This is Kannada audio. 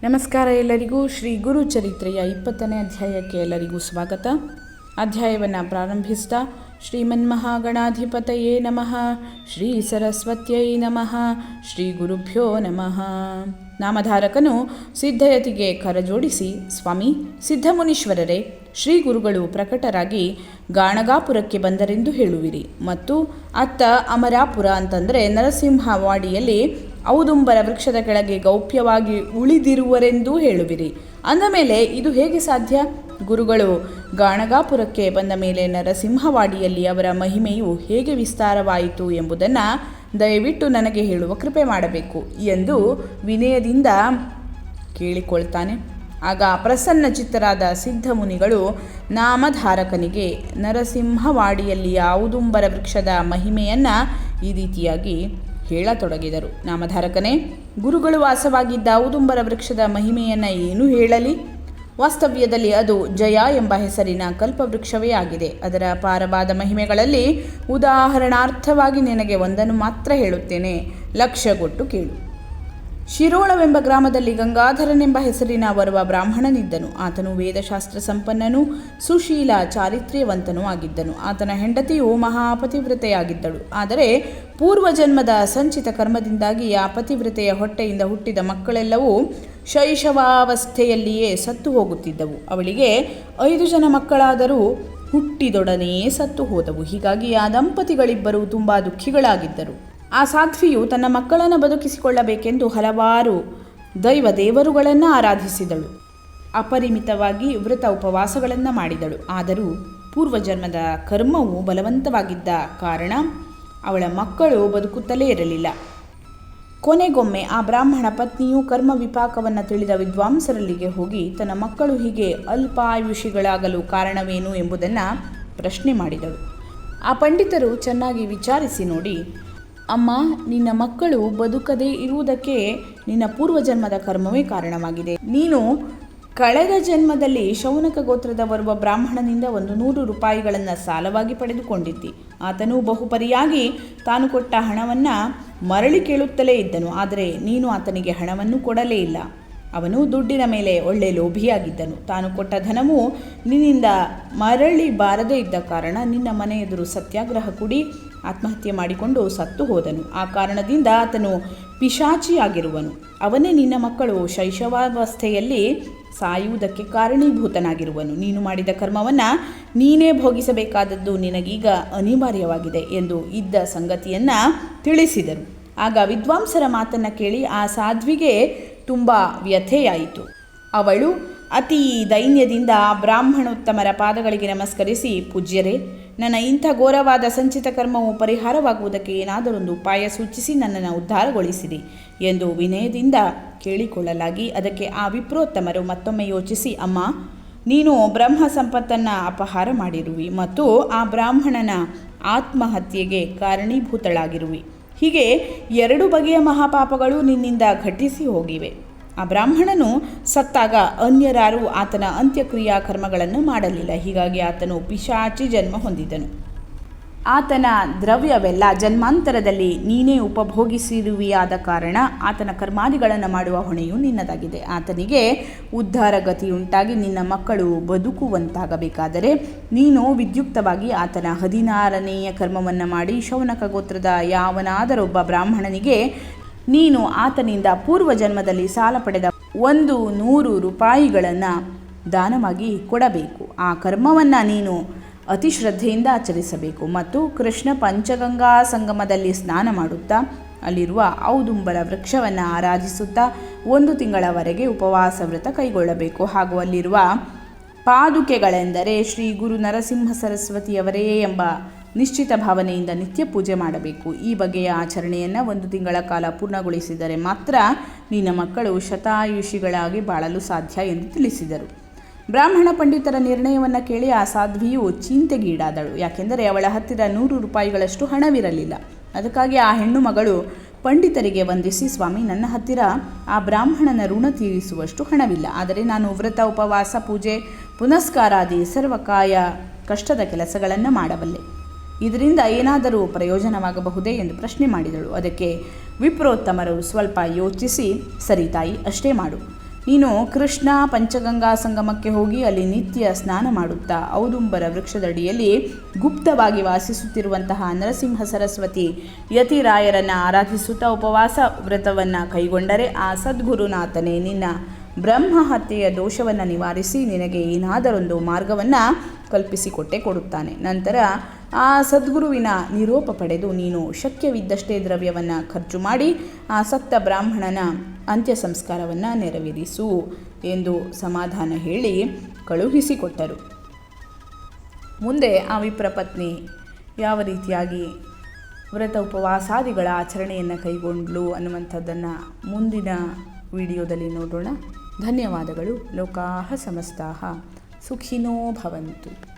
ನಮಸ್ಕಾರ ಎಲ್ಲರಿಗೂ. ಶ್ರೀ ಗುರು ಚರಿತ್ರೆಯ 20ನೇ ಅಧ್ಯಾಯಕ್ಕೆ ಎಲ್ಲರಿಗೂ ಸ್ವಾಗತ. ಅಧ್ಯಾಯವನ್ನು ಪ್ರಾರಂಭಿಸ್ತಾ ಶ್ರೀಮನ್ಮಹಾಗಣಾಧಿಪತಯೇ ನಮಃ, ಶ್ರೀ ಸರಸ್ವತ್ಯೈ ನಮಃ, ಶ್ರೀ ಗುರುಭ್ಯೋ ನಮಃ. ನಾಮಧಾರಕನು ಸಿದ್ಧಯತಿಗೆ ಕರಜೋಡಿಸಿ, ಸ್ವಾಮಿ ಸಿದ್ಧಮುನೀಶ್ವರರೇ, ಶ್ರೀ ಗುರುಗಳು ಪ್ರಕಟರಾಗಿ ಗಾಣಗಾಪುರಕ್ಕೆ ಬಂದರೆಂದು ಹೇಳುವಿರಿ ಮತ್ತು ಅತ್ತ ಅಮರಾಪುರ ಅಂತಂದರೆ ನರಸಿಂಹವಾಡಿಯಲ್ಲಿ ಔದುಂಬರ ವೃಕ್ಷದ ಕೆಳಗೆ ಗೌಪ್ಯವಾಗಿ ಉಳಿದಿರುವರೆಂದೂ ಹೇಳುವಿರಿ. ಅಂದ ಮೇಲೆ ಇದು ಹೇಗೆ ಸಾಧ್ಯ? ಗುರುಗಳು ಗಾಣಗಾಪುರಕ್ಕೆ ಬಂದ ಮೇಲೆ ನರಸಿಂಹವಾಡಿಯಲ್ಲಿ ಅವರ ಮಹಿಮೆಯು ಹೇಗೆ ವಿಸ್ತಾರವಾಯಿತು ಎಂಬುದನ್ನು ದಯವಿಟ್ಟು ನನಗೆ ಹೇಳುವ ಕೃಪೆ ಮಾಡಬೇಕು ಎಂದು ವಿನಯದಿಂದ ಕೇಳಿಕೊಳ್ತಾನೆ. ಆಗ ಪ್ರಸನ್ನ ಚಿತ್ತರಾದ ಸಿದ್ಧಮುನಿಗಳು ನಾಮಧಾರಕನಿಗೆ ನರಸಿಂಹವಾಡಿಯಲ್ಲಿ ಔದುಂಬರ ವೃಕ್ಷದ ಮಹಿಮೆಯನ್ನು ಈ ರೀತಿಯಾಗಿ ಹೇಳತೊಡಗಿದರು. ನಾಮಧಾರಕನೇ, ಗುರುಗಳು ವಾಸವಾಗಿದ್ದ ಔದುಂಬರ ವೃಕ್ಷದ ಮಹಿಮೆಯನ್ನು ಏನು ಹೇಳಲಿ? ವಾಸ್ತವ್ಯದಲ್ಲಿ ಅದು ಜಯ ಎಂಬ ಹೆಸರಿನ ಕಲ್ಪವೃಕ್ಷವೇ ಆಗಿದೆ. ಅದರ ಅಪಾರವಾದ ಮಹಿಮೆಗಳಲ್ಲಿ ಉದಾಹರಣಾರ್ಥವಾಗಿ ನಿನಗೆ ಒಂದನ್ನು ಮಾತ್ರ ಹೇಳುತ್ತೇನೆ, ಲಕ್ಷ್ಯಗೊಟ್ಟು ಕೇಳು. ಶಿರೋಳವೆಂಬ ಗ್ರಾಮದಲ್ಲಿ ಗಂಗಾಧರನೆಂಬ ಹೆಸರಿನ ಬರುವ ಬ್ರಾಹ್ಮಣನಿದ್ದನು. ಆತನು ವೇದಶಾಸ್ತ್ರ ಸಂಪನ್ನನೂ ಸುಶೀಲ ಚಾರಿತ್ರ್ಯವಂತನೂ ಆಗಿದ್ದನು. ಆತನ ಹೆಂಡತಿಯು ಮಹಾಪತಿವ್ರತೆಯಾಗಿದ್ದಳು. ಆದರೆ ಪೂರ್ವಜನ್ಮದ ಸಂಚಿತ ಕರ್ಮದಿಂದಾಗಿ ಆ ಪತಿವ್ರತೆಯ ಹೊಟ್ಟೆಯಿಂದ ಹುಟ್ಟಿದ ಮಕ್ಕಳೆಲ್ಲವೂ ಶೈಶವಾವಸ್ಥೆಯಲ್ಲಿಯೇ ಸತ್ತು ಹೋಗುತ್ತಿದ್ದವು. ಅವಳಿಗೆ 5 ಜನ ಮಕ್ಕಳಾದರೂ ಹುಟ್ಟಿದೊಡನೆಯೇ ಸತ್ತು ಹೋದವು. ಹೀಗಾಗಿ ಆ ದಂಪತಿಗಳಿಬ್ಬರು ತುಂಬ ದುಃಖಿಗಳಾಗಿದ್ದರು. ಆ ಸಾಧ್ವಿಯು ತನ್ನ ಮಕ್ಕಳನ್ನು ಬದುಕಿಸಿಕೊಳ್ಳಬೇಕೆಂದು ಹಲವಾರು ದೇವರುಗಳನ್ನು ಆರಾಧಿಸಿದಳು. ಅಪರಿಮಿತವಾಗಿ ವ್ರತ ಉಪವಾಸಗಳನ್ನು ಮಾಡಿದಳು. ಆದರೂ ಪೂರ್ವಜನ್ಮದ ಕರ್ಮವು ಬಲವಂತವಾಗಿದ್ದ ಕಾರಣ ಅವಳ ಮಕ್ಕಳು ಬದುಕುತ್ತಲೇ ಇರಲಿಲ್ಲ. ಕೊನೆಗೊಮ್ಮೆ ಆ ಬ್ರಾಹ್ಮಣ ಪತ್ನಿಯು ಕರ್ಮ ವಿಪಾಕವನ್ನು ತಿಳಿದ ವಿದ್ವಾಂಸರಲ್ಲಿಗೆ ಹೋಗಿ ತನ್ನ ಮಕ್ಕಳು ಹೀಗೆ ಅಲ್ಪಾಯುಷಿಗಳಾಗಲು ಕಾರಣವೇನು ಎಂಬುದನ್ನು ಪ್ರಶ್ನೆ ಮಾಡಿದಳು. ಆ ಪಂಡಿತರು ಚೆನ್ನಾಗಿ ವಿಚಾರಿಸಿ ನೋಡಿ, ಅಮ್ಮ, ನಿನ್ನ ಮಕ್ಕಳು ಬದುಕದೇ ಇರುವುದಕ್ಕೆ ನಿನ್ನ ಪೂರ್ವಜನ್ಮದ ಕರ್ಮವೇ ಕಾರಣವಾಗಿದೆ. ನೀನು ಕಳೆದ ಜನ್ಮದಲ್ಲಿ ಶೌನಕ ಗೋತ್ರದ ಬರುವ ಬ್ರಾಹ್ಮಣನಿಂದ 100 ರೂಪಾಯಿಗಳನ್ನು ಸಾಲವಾಗಿ ಪಡೆದುಕೊಂಡಿದ್ದಿ. ಆತನು ಬಹುಪರಿಯಾಗಿ ತಾನು ಕೊಟ್ಟ ಹಣವನ್ನು ಮರಳಿ ಕೇಳುತ್ತಲೇ ಇದ್ದನು. ಆದರೆ ನೀನು ಆತನಿಗೆ ಹಣವನ್ನು ಕೊಡಲೇ ಇಲ್ಲ. ಅವನು ದುಡ್ಡಿನ ಮೇಲೆ ಒಳ್ಳೆ ಲೋಭಿಯಾಗಿದ್ದನು. ತಾನು ಕೊಟ್ಟ ಧನವು ನಿನ್ನಿಂದ ಮರಳಿ ಬಾರದೇ ಇದ್ದ ಕಾರಣ ನಿನ್ನ ಮನೆ ಎದುರು ಸತ್ಯಾಗ್ರಹ ಕೂಡಿ ಆತ್ಮಹತ್ಯೆ ಮಾಡಿಕೊಂಡು ಸತ್ತು ಹೋದನು. ಆ ಕಾರಣದಿಂದ ಆತನು ಪಿಶಾಚಿಯಾಗಿರುವನು. ಅವನೇ ನಿನ್ನ ಮಕ್ಕಳು ಶೈಶವಾವಸ್ಥೆಯಲ್ಲಿ ಸಾಯುವುದಕ್ಕೆ ಕಾರಣೀಭೂತನಾಗಿರುವನು. ನೀನು ಮಾಡಿದ ಕರ್ಮವನ್ನು ನೀನೇ ಭೋಗಿಸಬೇಕಾದದ್ದು ನಿನಗೀಗ ಅನಿವಾರ್ಯವಾಗಿದೆ ಎಂದು ಇದ್ದ ಸಂಗತಿಯನ್ನು ತಿಳಿಸಿದರು. ಆಗ ವಿದ್ವಾಂಸರ ಮಾತನ್ನು ಕೇಳಿ ಆ ಸಾಧ್ವಿಗೆ ತುಂಬ ವ್ಯಥೆಯಾಯಿತು. ಅವಳು ಅತಿ ದೈನ್ಯದಿಂದ ಬ್ರಾಹ್ಮಣೋತ್ತಮರ ಪಾದಗಳಿಗೆ ನಮಸ್ಕರಿಸಿ, ಪೂಜ್ಯರೇ, ನನ್ನ ಇಂಥ ಘೋರವಾದ ಸಂಚಿತ ಕರ್ಮವು ಪರಿಹಾರವಾಗುವುದಕ್ಕೆ ಏನಾದರೊಂದು ಉಪಾಯ ಸೂಚಿಸಿ ನನ್ನನ್ನು ಉದ್ಧಾರಗೊಳಿಸಿರಿ ಎಂದು ವಿನಯದಿಂದ ಕೇಳಿಕೊಳ್ಳಲಾಗಿ, ಅದಕ್ಕೆ ಆ ವಿಪ್ರೋತ್ತಮರು ಮತ್ತೊಮ್ಮೆ ಯೋಚಿಸಿ, ಅಮ್ಮ, ನೀನು ಬ್ರಹ್ಮ ಸಂಪತ್ತನ್ನು ಅಪಹಾರ ಮಾಡಿರುವಿ ಮತ್ತು ಆ ಬ್ರಾಹ್ಮಣನ ಆತ್ಮಹತ್ಯೆಗೆ ಕಾರಣೀಭೂತಳಾಗಿರುವಿ. ಹೀಗೆ 2 ಬಗೆಯ ಮಹಾಪಾಪಗಳು ನಿನ್ನಿಂದ ಘಟಿಸಿ ಹೋಗಿವೆ. ಆ ಬ್ರಾಹ್ಮಣನು ಸತ್ತಾಗ ಅನ್ಯರಾರೂ ಆತನ ಅಂತ್ಯಕ್ರಿಯಾ ಕರ್ಮಗಳನ್ನು ಮಾಡಲಿಲ್ಲ. ಹೀಗಾಗಿ ಆತನು ಪಿಶಾಚಿ ಜನ್ಮ ಹೊಂದಿದನು. ಆತನ ದ್ರವ್ಯವೆಲ್ಲ ಜನ್ಮಾಂತರದಲ್ಲಿ ನೀನೇ ಉಪಭೋಗಿಸಿರುವಿಯಾದ ಕಾರಣ ಆತನ ಕರ್ಮಾದಿಗಳನ್ನು ಮಾಡುವ ಹೊಣೆಯು ನಿನ್ನದಾಗಿದೆ. ಆತನಿಗೆ ಉದ್ಧಾರ ಗತಿಯುಂಟಾಗಿ ನಿನ್ನ ಮಕ್ಕಳು ಬದುಕುವಂತಾಗಬೇಕಾದರೆ ನೀನು ವಿದ್ಯುಕ್ತವಾಗಿ ಆತನ 16ನೇಯ ಕರ್ಮವನ್ನು ಮಾಡಿ ಶೌನಕ ಗೋತ್ರದ ಯಾವನಾದರೊಬ್ಬ ಬ್ರಾಹ್ಮಣನಿಗೆ ನೀನು ಆತನಿಂದ ಪೂರ್ವಜನ್ಮದಲ್ಲಿ ಸಾಲ ಪಡೆದ 100 ರೂಪಾಯಿಗಳನ್ನು ದಾನವಾಗಿ ಕೊಡಬೇಕು. ಆ ಕರ್ಮವನ್ನು ನೀನು ಅತಿ ಶ್ರದ್ಧೆಯಿಂದ ಆಚರಿಸಬೇಕು ಮತ್ತು ಕೃಷ್ಣ ಪಂಚಗಂಗಾ ಸಂಗಮದಲ್ಲಿ ಸ್ನಾನ ಮಾಡುತ್ತಾ ಅಲ್ಲಿರುವ ಔದುಂಬರ ವೃಕ್ಷವನ್ನು ಆರಾಧಿಸುತ್ತಾ 1 ತಿಂಗಳವರೆಗೆ ಉಪವಾಸ ವ್ರತ ಕೈಗೊಳ್ಳಬೇಕು. ಹಾಗೂ ಅಲ್ಲಿರುವ ಪಾದುಕೆಗಳೆಂದರೆ ಶ್ರೀ ಗುರು ನರಸಿಂಹ ಸರಸ್ವತಿಯವರೇ ಎಂಬ ನಿಶ್ಚಿತ ಭಾವನೆಯಿಂದ ನಿತ್ಯ ಪೂಜೆ ಮಾಡಬೇಕು. ಈ ಬಗೆಯ ಆಚರಣೆಯನ್ನು 1 ತಿಂಗಳ ಕಾಲ ಪೂರ್ಣಗೊಳಿಸಿದರೆ ಮಾತ್ರ ನಿನ್ನ ಮಕ್ಕಳು ಶತಾಯುಷಿಗಳಾಗಿ ಬಾಳಲು ಸಾಧ್ಯ ಎಂದು ತಿಳಿಸಿದರು. ಬ್ರಾಹ್ಮಣ ಪಂಡಿತರ ನಿರ್ಣಯವನ್ನು ಕೇಳಿ ಆ ಸಾಧ್ವಿಯು ಚಿಂತೆಗೀಡಾದಳು. ಯಾಕೆಂದರೆ ಅವಳ ಹತ್ತಿರ 100 ರೂಪಾಯಿಗಳಷ್ಟು ಹಣವಿರಲಿಲ್ಲ. ಅದಕ್ಕಾಗಿ ಆ ಹೆಣ್ಣು ಮಗಳು ಪಂಡಿತರಿಗೆ ವಂದಿಸಿ, ಸ್ವಾಮಿ, ನನ್ನ ಹತ್ತಿರ ಆ ಬ್ರಾಹ್ಮಣನ ಋಣ ತೀರಿಸುವಷ್ಟು ಹಣವಿಲ್ಲ. ಆದರೆ ನಾನು ವ್ರತ ಉಪವಾಸ ಪೂಜೆ ಪುನಸ್ಕಾರಾದಿ ಸರ್ವಕಾಯ ಕಷ್ಟದ ಕೆಲಸಗಳನ್ನು ಮಾಡಬಲ್ಲೆ. ಇದರಿಂದ ಏನಾದರೂ ಪ್ರಯೋಜನವಾಗಬಹುದೇ ಎಂದು ಪ್ರಶ್ನೆ ಮಾಡಿದಳು. ಅದಕ್ಕೆ ವಿಪ್ರೋತ್ತಮರು ಸ್ವಲ್ಪ ಯೋಚಿಸಿ, ಸರಿ ತಾಯಿ, ಅಷ್ಟೇ ಮಾಡು. ನೀನು ಕೃಷ್ಣ ಪಂಚಗಂಗಾ ಸಂಗಮಕ್ಕೆ ಹೋಗಿ ಅಲ್ಲಿ ನಿತ್ಯ ಸ್ನಾನ ಮಾಡುತ್ತಾ ಔದುಂಬರ ವೃಕ್ಷದಡಿಯಲ್ಲಿ ಗುಪ್ತವಾಗಿ ವಾಸಿಸುತ್ತಿರುವಂತಹ ನರಸಿಂಹ ಸರಸ್ವತಿ ಯತಿರಾಯರನ್ನು ಆರಾಧಿಸುತ್ತಾ ಉಪವಾಸ ವ್ರತವನ್ನು ಕೈಗೊಂಡರೆ ಆ ಸದ್ಗುರುನಾಥನೇ ನಿನ್ನ ಬ್ರಹ್ಮ ಹತ್ಯೆಯ ದೋಷವನ್ನು ನಿವಾರಿಸಿ ನಿನಗೆ ಏನಾದರೊಂದು ಮಾರ್ಗವನ್ನು ಕಲ್ಪಿಸಿಕೊಟ್ಟೆ ಕೊಡುತ್ತಾನೆ. ನಂತರ ಆ ಸದ್ಗುರುವಿನ ನಿರೋಪ ಪಡೆದು ನೀನು ಶಕ್ಯವಿದ್ದಷ್ಟೇ ದ್ರವ್ಯವನ್ನು ಖರ್ಚು ಮಾಡಿ ಆ ಸತ್ತ ಬ್ರಾಹ್ಮಣನ ಅಂತ್ಯ ಸಂಸ್ಕಾರವನ್ನು ನೆರವೇರಿಸು ಎಂದು ಸಮಾಧಾನ ಹೇಳಿ ಕಳುಹಿಸಿಕೊಟ್ಟರು. ಮುಂದೆ ಆ ವಿಪ್ರಪತ್ನಿ ಯಾವ ರೀತಿಯಾಗಿ ವ್ರತ ಉಪವಾಸಾದಿಗಳ ಆಚರಣೆಯನ್ನು ಕೈಗೊಂಡ್ಲು ಅನ್ನುವಂಥದ್ದನ್ನು ಮುಂದಿನ ವಿಡಿಯೋದಲ್ಲಿ ನೋಡೋಣ. ಧನ್ಯವಾದಗಳು. ಲೋಕಾಃ ಸಮಸ್ತಾಃ ಸುಖಿನೋ ಭವಂತು.